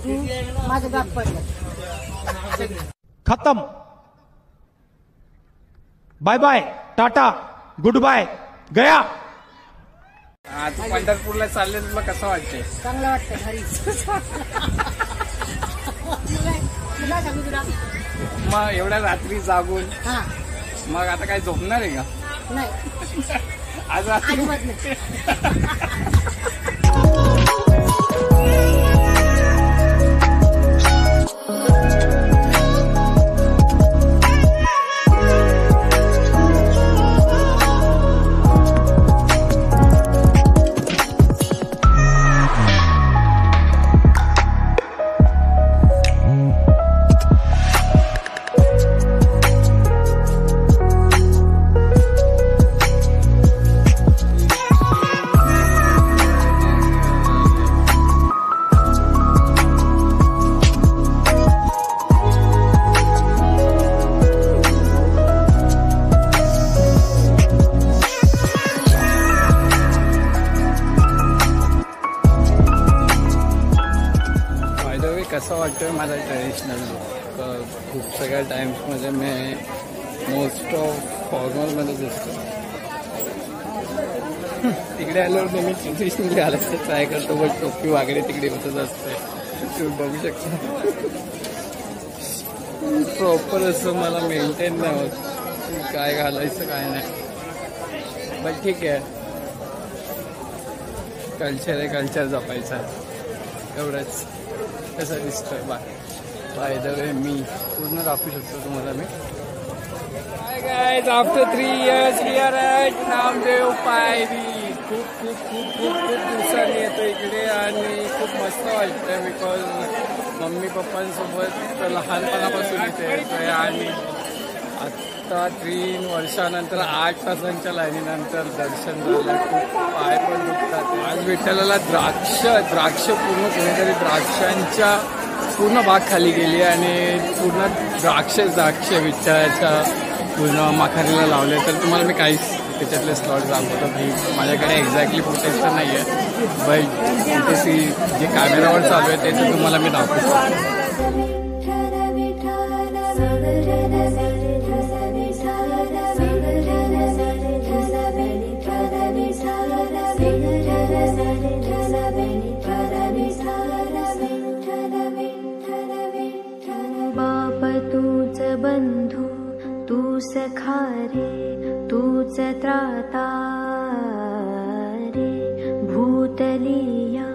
तू माझं बाप पडलं. खत्म. बाय बाय, टाटा, गुड बाय, गया. तू पंढरपूरला चालले, तुला कसं वाटतंय? चांगलं वाटतं घरी. तुला सांगू तुला मग एवढ्या रात्री जागून हा मग आता काय झोपणार आहे का? नाही आज रात्री अजिबात नाही. कसं वाटतं मला ट्रेडिशनल लुक. खूप सगळ्या टाइम्समध्ये मी मोस्ट ऑफ फॉर्मलमध्ये दिसतो. तिकडे आल्यावर मी ट्रेडिशनल घालायचं ट्राय करतो, बट टोपी वागडे तिकडे बसत असते. तुम्ही बघू शकता प्रॉपर असं मला मेंटेन नाही होत काय घालायचं काय नाही. बट ठीक आहे, कल्चर आहे, कल्चर जपायचं आहे एवढंच. कसं दिसतोय बाय द वे मी पूर्ण दाखवू शकतो तुम्हाला मी. Hi guys, after 3 years we are at Namdev Payari. खूप खूप खूप खूप खूप दिवसांनी येतो इकडे आणि खूप मस्त वाटतं. बिकॉज मम्मी पप्पांसोबत लहानपणापासून इथे येतोय आणि आत्ता 3 वर्षानंतर 8 तासांच्या लाईनीनंतर दर्शन झालं. खूप पाय पण दुखतात. आज विठ्ठलाला द्राक्ष पूर्ण कोणीतरी द्राक्षांच्या पूर्ण बाग खाली गेली आणि पूर्ण द्राक्ष विठ्ठलाच्या पूर्ण माखारीला लावले. तर तुम्हाला मी काहीच त्याच्यातले स्लॉट दाखवतो की माझ्याकडे एक्झॅक्टली फुटेज तर नाही आहे, बट तिथे जे कॅमेरावर चालू आहे ते तर तुम्हाला मी दाखवतो. बाप तूच बंधू तू सखा रे, तूच त्राता रे. भूतलिया